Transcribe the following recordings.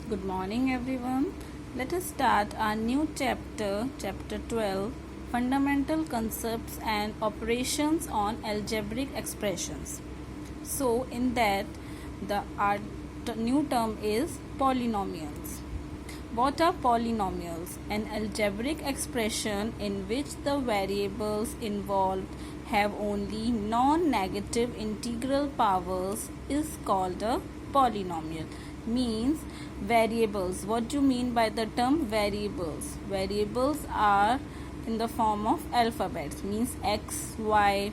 Good morning, everyone. Let us start our new chapter, chapter 12, Fundamental Concepts and Operations on Algebraic Expressions. So, in that, our new term is polynomials. What are polynomials? An algebraic expression in which the variables involved have only non-negative integral powers is called a polynomial. Means variables. What do you mean by the term variables? Variables are in the form of alphabets. Means X, Y,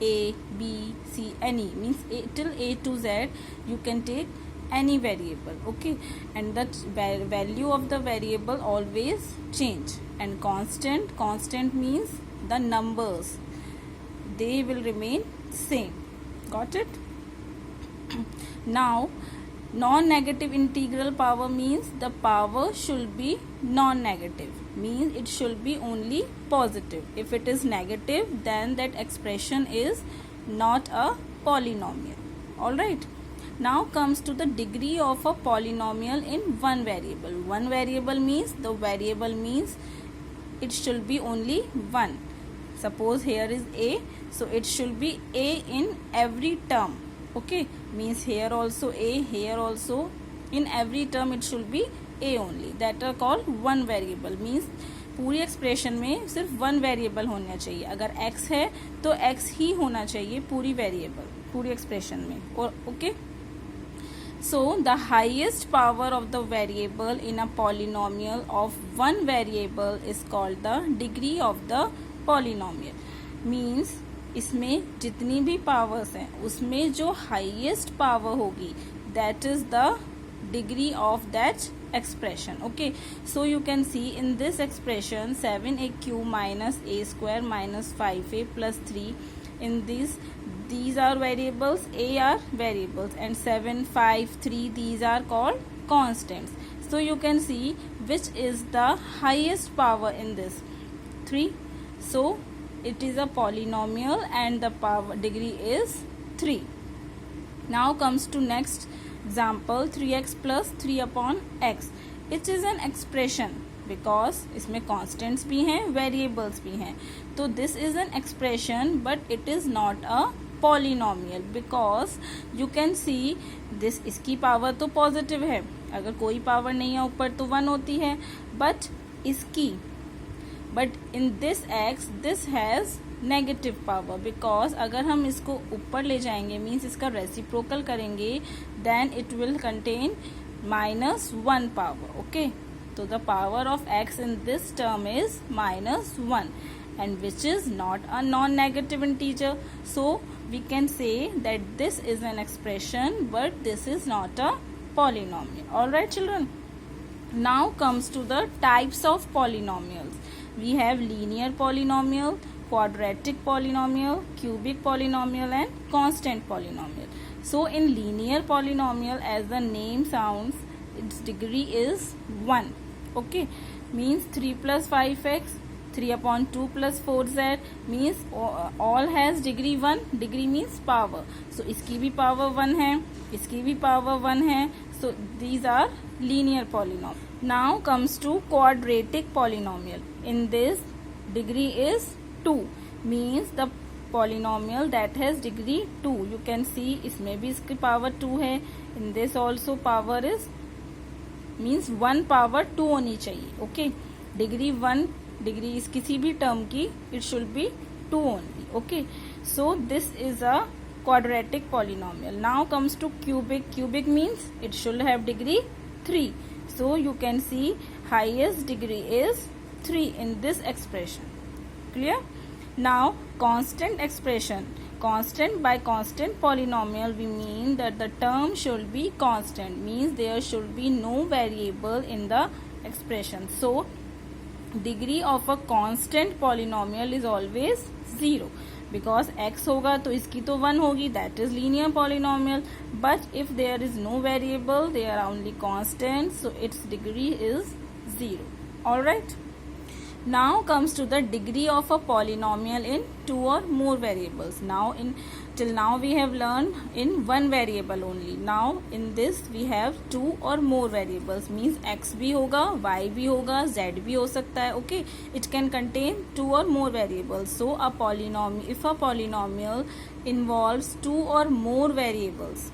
A, B, C, any. Means till A to Z you can take any variable, okay, and that value of the variable always change. And constant means the numbers, they will remain same. Got it? Now non-negative integral power means the power should be non-negative, means it should be only positive. If it is negative, then that expression is not a polynomial. All right. Now comes to the degree of a polynomial in one variable. One variable means it should be only one. Suppose here is A, so it should be A in every term. Okay, means here also A, here also, in every term it should be A only. That are called one variable. Means पूरी expression में सिर्फ one variable होना चाहिए. अगर x है तो x ही होना चाहिए पूरी वेरिएबल, पूरी एक्सप्रेशन में. और okay, so the highest power of the variable in a polynomial of one variable is called the degree of the polynomial. Means इसमें जितनी भी पावर्स हैं उसमें जो हाईएस्ट पावर होगी that is the degree of that expression. Okay, so you can see in this expression 7aq minus a square minus 5a plus 3. In these are variables, a are variables, and 7, 5, 3, these are called constants. So you can see which is the highest power in this, 3. So it is a polynomial and the power degree is 3. Now comes to next example, 3x plus 3 upon x. It is an expression because इसमें constants भी हैं, variables भी हैं. तो this is an expression but it is not a polynomial because you can see this, इसकी power तो positive है, अगर कोई पावर नहीं है ऊपर तो 1 होती है, बट इसकी in this x this has negative power because अगर हम इसको ऊपर ले जाएंगे मीन्स इसका रेसिप्रोकल करेंगे then it will contain -1 power. Okay, तो the power of x in this term is -1 and which is not a non-negative integer. So we can say that this is an expression but this is not a polynomial. Alright children, now comes to the types of polynomials. We have linear polynomial, quadratic polynomial, cubic polynomial and constant polynomial. So in linear polynomial, as the name sounds, its degree is 1. Okay, means 3 plus 5x, 3 upon 2 plus 4z means all has degree 1. Degree means power. So इसकी भी power 1 है, इसकी भी power 1 है. So these are linear polynomial. Now comes to quadratic polynomial. In this degree is 2, means the polynomial that has degree 2. You can see इसमें भी इसकी power 2 है. In this also power is means 1 power 2 होनी चाहिए. Okay, degree 1, degree is किसी भी term की it should be 2 only. Okay, so this is a quadratic polynomial. Now comes to cubic. Cubic means it should have degree 3. So you can see highest degree is 3 in this expression. Clear? Now constant expression. Constant, by constant polynomial we mean that the term should be constant, means there should be no variable in the expression. So degree of a constant polynomial is always 0 because x होगा तो इसकी तो 1 होगी, that is linear polynomial. But if there is no variable, there are only constants, so its degree is 0. Alright. Now comes to the degree of a polynomial in two or more variables. Now till now we have learned in one variable only. Now in this we have two or more variables, means x भी होगा, y भी होगा, z भी हो सकता है. Okay, it can contain two or more variables. So a polynomial, if a polynomial involves two or more variables,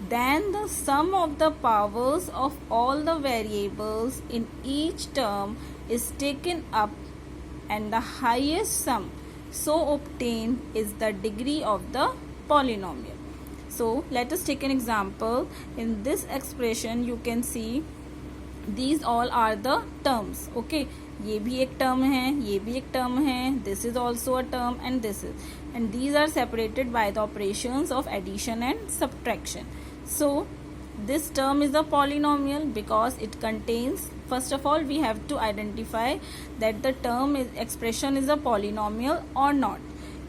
then the sum of the powers of all the variables in each term is taken up, and the highest sum so obtained is the degree of the polynomial. So let us take an example. In this expression you can see these all are the terms. Okay, ये भी एक term है, ये भी एक term है, this is also a term, and this is, and these are separated by the operations of addition and subtraction. So this term is a polynomial because it contains, first of all we have to identify that the term is, expression is a polynomial or not.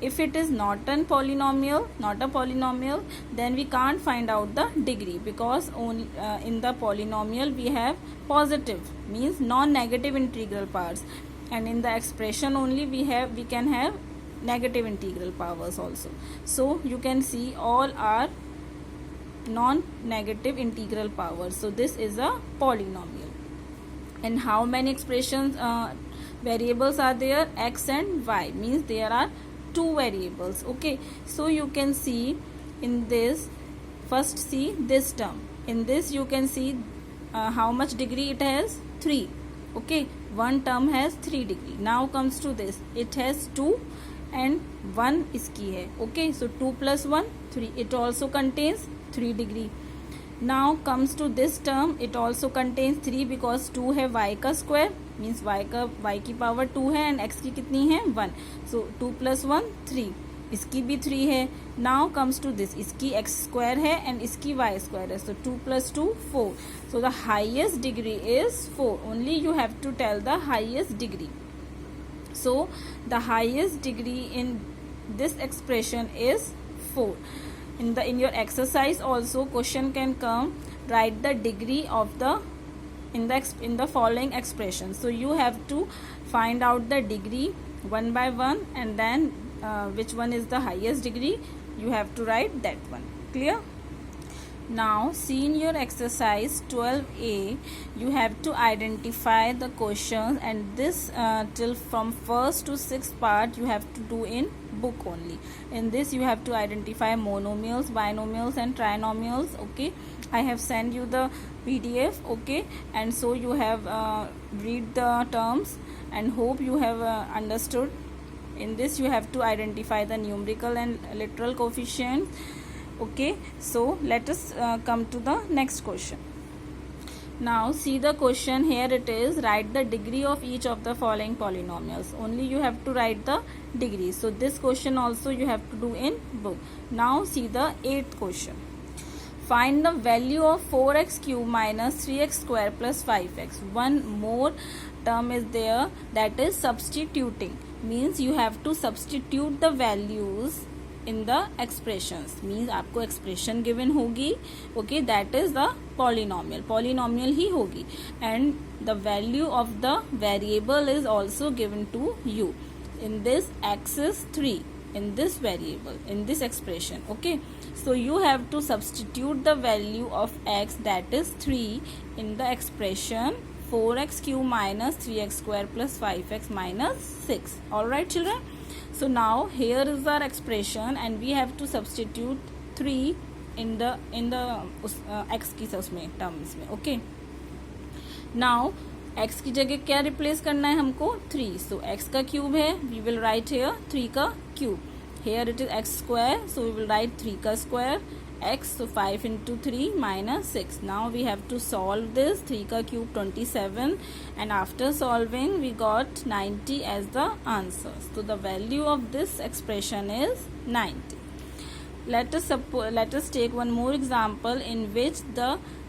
If it is not a polynomial, then we can't find out the degree, because only in the polynomial we have positive, means non-negative integral powers, and in the expression only we can have negative integral powers also. So you can see all are non-negative integral powers. So this is a polynomial. And how many expressions variables are there? X and y, means there are two variables. Okay, so you can see in this, first see this term. In this you can see how much degree it has? 3. Okay, one term has 3 degree. Now comes to this, it has 2 and 1 इसकी है. Okay, so 2 plus 1 3. It also contains 3 degree. Now comes to this term, it also contains 3 because 2 है y का square, means y की power 2 है, and x की कितनी है? 1. So 2 plus 1 3. इसकी भी 3 है. Now comes to this, इसकी x square है and इसकी y square है. So 2 plus 2 4. So the highest degree is 4. Only you have to tell the highest degree. So the highest degree in this expression is 4. In your exercise also question can come, write the degree of the in the following expression. So you have to find out the degree one by one, and then which one is the highest degree, you have to write that one. Clear? Now see in your exercise 12a, you have to identify the questions, and this till from first to sixth part you have to do in book only. In this you have to identify monomials, binomials and trinomials. Okay, I have sent you the PDF. Okay, and so you have read the terms and hope you have understood. In this you have to identify the numerical and literal coefficients. Okay, so let us come to the next question. Now see the question, here it is, write the degree of each of the following polynomials. Only you have to write the degree. So this question also you have to do in book. Now see the 8th question. Find the value of 4x cube minus 3x square plus 5x. One more term is there, that is substituting. Means you have to substitute the values in the expressions. Means आपको expression given होगी. Okay, that is the polynomial ही होगी, and the value of the variable is also given to you. In this x is 3 in this variable, in this expression. Okay, so you have to substitute the value of x, that is 3, in the expression 4x cube minus 3x square plus 5x minus 6. Alright children, so now here is our expression and we have to substitute 3 in the x की terms में. Okay, now x की जगह क्या replace करना है हमको? 3. So x का cube है, we will write here 3 का cube. Here it is x square, so we will write 3 का square x. So 5 into 3 minus 6. Now we have to solve this. 3 का cube 27, and after solving we got 90 as the answer. So the value of this expression is 90. Let us take one more example in which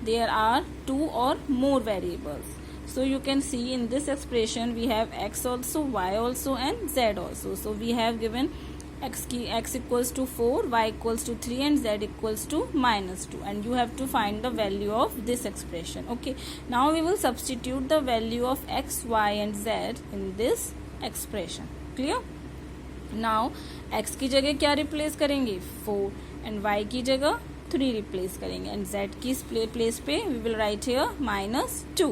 there are 2 or more variables. So you can see in this expression we have x also, y also and z also. So we have given x equals to 4, y equals to 3 and z equals to -2, and you have to find the value of this expression. Okay, now we will substitute the value of x, y and z in this expression. Clear? Now x की जगह क्या replace करेंगे? 4, and y की जगह 3 replace करेंगे, and z की place पे we will write here -2.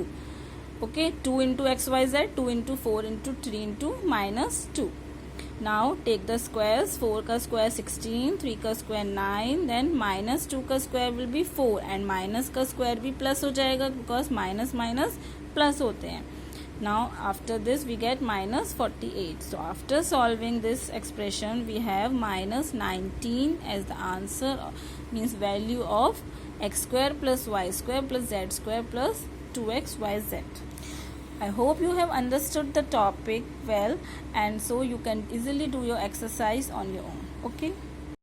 Okay, 2 into xyz, 2 into 4 into 3 into -2. Now take the squares. 4 का square 16, 3 का square 9, then -2 का square will be 4, and minus का square भी plus हो जाएगा because minus minus plus होते हैं. Now after this we get -48. So after solving this expression we have -19 as the answer, means value of x square plus y square plus z square plus 2xyz. I hope you have understood the topic well, and so you can easily do your exercise on your own. Okay.